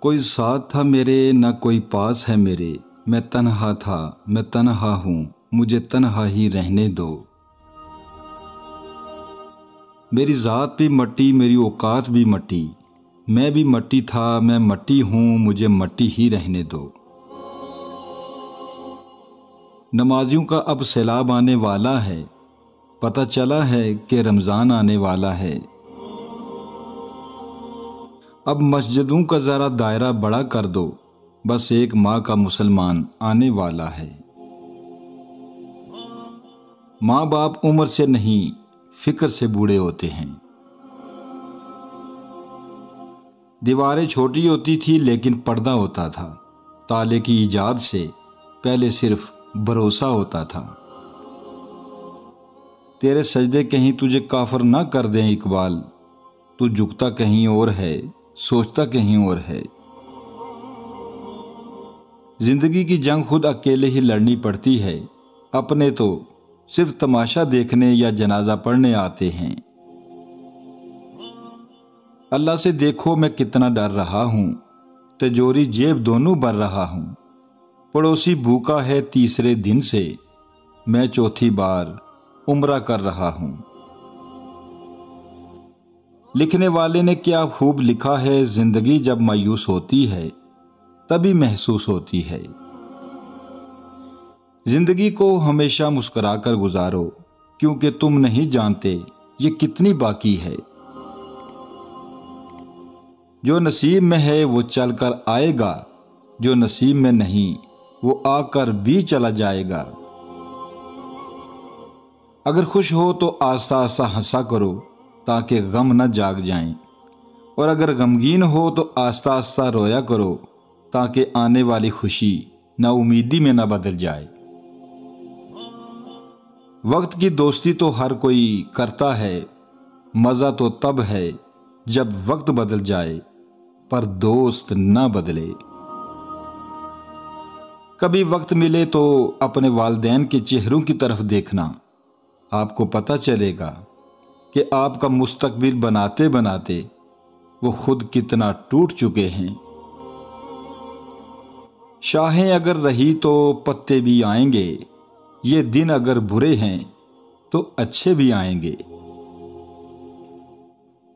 کوئی ساتھ تھا میرے نہ کوئی پاس ہے میرے، میں تنہا تھا میں تنہا ہوں، مجھے تنہا ہی رہنے دو۔ میری ذات بھی مٹی میری اوقات بھی مٹی، میں بھی مٹی تھا میں مٹی ہوں، مجھے مٹی ہی رہنے دو۔ نمازیوں کا اب سیلاب آنے والا ہے، پتہ چلا ہے کہ رمضان آنے والا ہے۔ اب مسجدوں کا ذرا دائرہ بڑا کر دو، بس ایک ماہ کا مسلمان آنے والا ہے۔ ماں باپ عمر سے نہیں فکر سے بوڑھے ہوتے ہیں۔ دیواریں چھوٹی ہوتی تھی لیکن پردہ ہوتا تھا، تالے کی ایجاد سے پہلے صرف بھروسہ ہوتا تھا۔ تیرے سجدے کہیں تجھے کافر نہ کر دیں اقبال، تو جھکتا کہیں اور ہے سوچتا کہیں اور ہے۔ زندگی کی جنگ خود اکیلے ہی لڑنی پڑتی ہے، اپنے تو صرف تماشا دیکھنے یا جنازہ پڑھنے آتے ہیں۔ اللہ سے دیکھو میں کتنا ڈر رہا ہوں، تجوری جیب دونوں بھر رہا ہوں۔ پڑوسی بھوکا ہے تیسرے دن سے، میں چوتھی بار عمرہ کر رہا ہوں۔ لکھنے والے نے کیا خوب لکھا ہے، زندگی جب مایوس ہوتی ہے تبھی محسوس ہوتی ہے۔ زندگی کو ہمیشہ مسکرا کر گزارو، کیونکہ تم نہیں جانتے یہ کتنی باقی ہے۔ جو نصیب میں ہے وہ چل کر آئے گا، جو نصیب میں نہیں وہ آ کر بھی چلا جائے گا۔ اگر خوش ہو تو آہستہ آہستہ ہنسا کرو تاکہ غم نہ جاگ جائیں، اور اگر غمگین ہو تو آہستہ آہستہ رویا کرو تاکہ آنے والی خوشی نا امیدی میں نہ بدل جائے۔ وقت کی دوستی تو ہر کوئی کرتا ہے، مزہ تو تب ہے جب وقت بدل جائے پر دوست نہ بدلے۔ کبھی وقت ملے تو اپنے والدین کے چہروں کی طرف دیکھنا، آپ کو پتہ چلے گا کہ آپ کا مستقبل بناتے بناتے وہ خود کتنا ٹوٹ چکے ہیں۔ شاہیں اگر رہی تو پتے بھی آئیں گے، یہ دن اگر برے ہیں تو اچھے بھی آئیں گے۔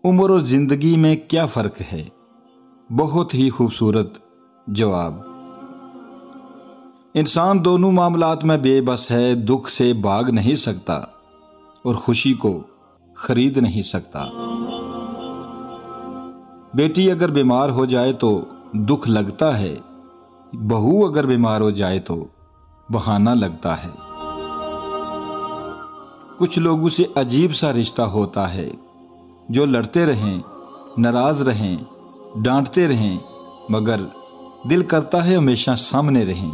عمر اور زندگی میں کیا فرق ہے؟ بہت ہی خوبصورت جواب۔ انسان دونوں معاملات میں بے بس ہے، دکھ سے بھاگ نہیں سکتا اور خوشی کو خرید نہیں سکتا۔ بیٹی اگر بیمار ہو جائے تو دکھ لگتا ہے، بہو اگر بیمار ہو جائے تو بہانہ لگتا ہے۔ کچھ لوگوں سے عجیب سا رشتہ ہوتا ہے، جو لڑتے رہیں، ناراض رہیں، ڈانٹتے رہیں، مگر دل کرتا ہے ہمیشہ سامنے رہیں۔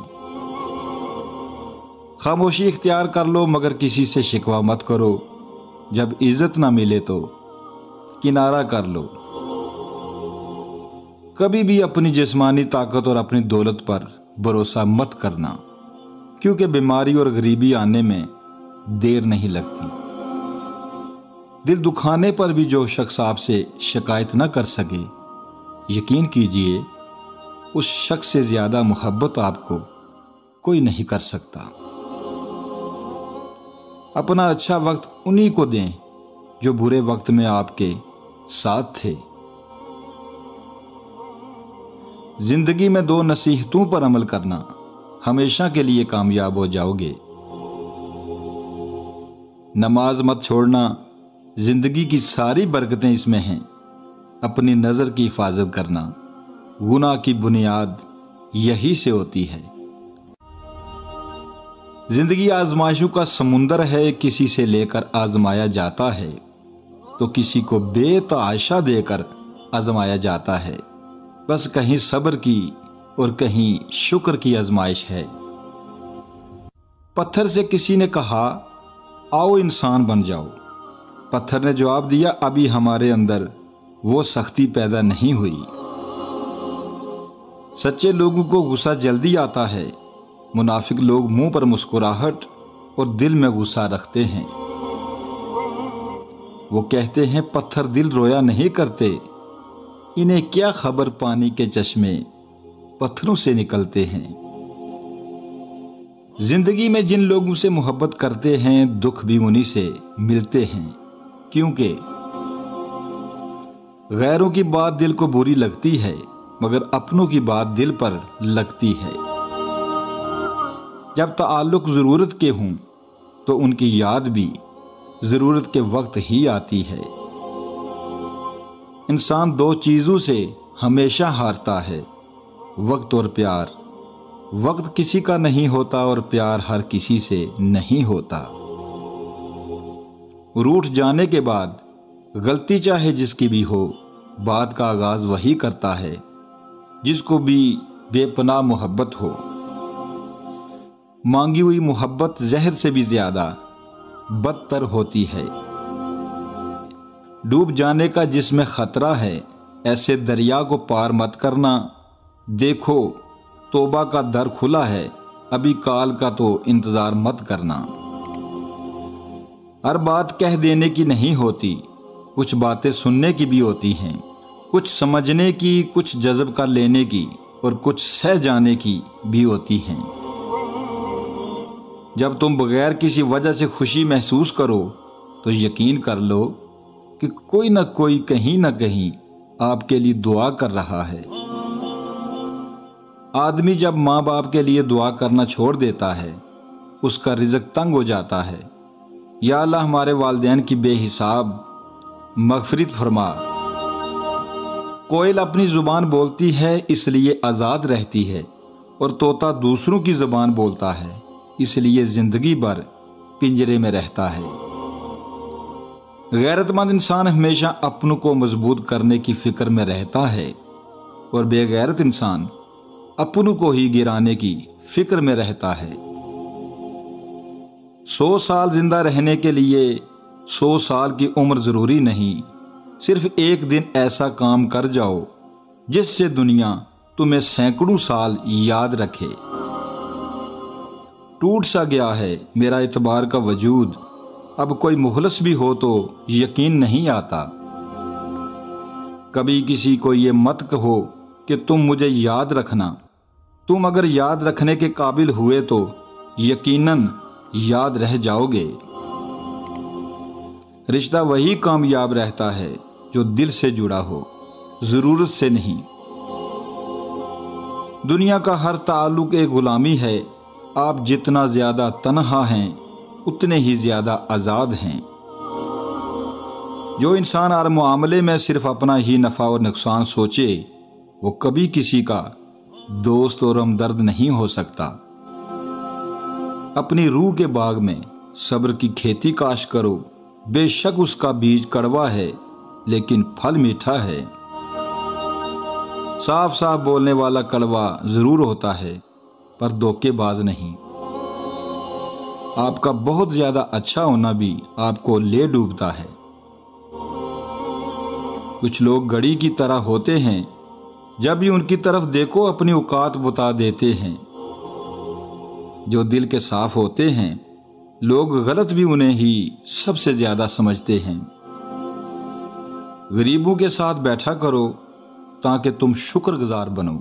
خاموشی اختیار کر لو مگر کسی سے شکوہ مت کرو، جب عزت نہ ملے تو کنارہ کر لو۔ کبھی بھی اپنی جسمانی طاقت اور اپنی دولت پر بھروسہ مت کرنا، کیونکہ بیماری اور غریبی آنے میں دیر نہیں لگتی۔ دل دکھانے پر بھی جو شخص آپ سے شکایت نہ کر سکے، یقین کیجئے اس شخص سے زیادہ محبت آپ کو کوئی نہیں کر سکتا۔ اپنا اچھا وقت انہی کو دیں جو برے وقت میں آپ کے ساتھ تھے۔ زندگی میں 2 نصیحتوں پر عمل کرنا، ہمیشہ کے لیے کامیاب ہو جاؤ گے۔ نماز مت چھوڑنا، زندگی کی ساری برکتیں اس میں ہیں۔ اپنی نظر کی حفاظت کرنا، گناہ کی بنیاد یہی سے ہوتی ہے۔ زندگی آزمائشوں کا سمندر ہے، کسی سے لے کر آزمایا جاتا ہے تو کسی کو بے تعاشا دے کر آزمایا جاتا ہے۔ بس کہیں صبر کی اور کہیں شکر کی آزمائش ہے۔ پتھر سے کسی نے کہا آؤ انسان بن جاؤ، پتھر نے جواب دیا ابھی ہمارے اندر وہ سختی پیدا نہیں ہوئی۔ سچے لوگوں کو غصہ جلدی آتا ہے، منافق لوگ منہ پر مسکراہٹ اور دل میں غصہ رکھتے ہیں۔ وہ کہتے ہیں پتھر دل رویا نہیں کرتے، انہیں کیا خبر پانی کے چشمے پتھروں سے نکلتے ہیں۔ زندگی میں جن لوگوں سے محبت کرتے ہیں دکھ بھی انہی سے ملتے ہیں، کیونکہ غیروں کی بات دل کو بری لگتی ہے مگر اپنوں کی بات دل پر لگتی ہے۔ جب تعلق ضرورت کے ہوں تو ان کی یاد بھی ضرورت کے وقت ہی آتی ہے۔ انسان دو چیزوں سے ہمیشہ ہارتا ہے، وقت اور پیار۔ وقت کسی کا نہیں ہوتا اور پیار ہر کسی سے نہیں ہوتا۔ روٹھ جانے کے بعد غلطی چاہے جس کی بھی ہو، بات کا آغاز وہی کرتا ہے جس کو بھی بے پناہ محبت ہو۔ مانگی ہوئی محبت زہر سے بھی زیادہ بدتر ہوتی ہے۔ ڈوب جانے کا جس میں خطرہ ہے، ایسے دریا کو پار مت کرنا۔ دیکھو توبہ کا در کھلا ہے، ابھی کال کا تو انتظار مت کرنا۔ ہر بات کہہ دینے کی نہیں ہوتی، کچھ باتیں سننے کی بھی ہوتی ہیں، کچھ سمجھنے کی، کچھ جذب کر لینے کی اور کچھ سہ جانے کی بھی ہوتی ہیں۔ جب تم بغیر کسی وجہ سے خوشی محسوس کرو تو یقین کر لو کہ کوئی نہ کوئی کہیں نہ کہیں آپ کے لیے دعا کر رہا ہے۔ آدمی جب ماں باپ کے لیے دعا کرنا چھوڑ دیتا ہے، اس کا رزق تنگ ہو جاتا ہے۔ یا اللہ ہمارے والدین کی بے حساب مغفرت فرما۔ کوئل اپنی زبان بولتی ہے اس لیے آزاد رہتی ہے، اور طوطا دوسروں کی زبان بولتا ہے اس لیے زندگی بھر پنجرے میں رہتا ہے۔ غیرت مند انسان ہمیشہ اپنوں کو مضبوط کرنے کی فکر میں رہتا ہے، اور بے غیرت انسان اپنوں کو ہی گرانے کی فکر میں رہتا ہے۔ 100 سال زندہ رہنے کے لیے 100 سال کی عمر ضروری نہیں، صرف ایک دن ایسا کام کر جاؤ جس سے دنیا تمہیں سینکڑوں سال یاد رکھے۔ ٹوٹ سا گیا ہے میرا اعتبار کا وجود، اب کوئی مخلص بھی ہو تو یقین نہیں آتا۔ کبھی کسی کو یہ مت کہو کہ تم مجھے یاد رکھنا، تم اگر یاد رکھنے کے قابل ہوئے تو یقیناً یاد رہ جاؤ گے۔ رشتہ وہی کامیاب رہتا ہے جو دل سے جڑا ہو، ضرورت سے نہیں۔ دنیا کا ہر تعلق ایک غلامی ہے، آپ جتنا زیادہ تنہا ہیں اتنے ہی زیادہ آزاد ہیں۔ جو انسان ہر معاملے میں صرف اپنا ہی نفع اور نقصان سوچے، وہ کبھی کسی کا دوست اور ہمدرد نہیں ہو سکتا۔ اپنی روح کے باغ میں صبر کی کھیتی کاشت کرو، بے شک اس کا بیج کڑوا ہے لیکن پھل میٹھا ہے۔ صاف صاف بولنے والا کڑوا ضرور ہوتا ہے پر دھوکے باز نہیں۔ آپ کا بہت زیادہ اچھا ہونا بھی آپ کو لے ڈوبتا ہے۔ کچھ لوگ گھڑی کی طرح ہوتے ہیں، جب بھی ان کی طرف دیکھو اپنی اوقات بتا دیتے ہیں۔ جو دل کے صاف ہوتے ہیں، لوگ غلط بھی انہیں ہی سب سے زیادہ سمجھتے ہیں۔ غریبوں کے ساتھ بیٹھا کرو تاکہ تم شکر گزار بنو۔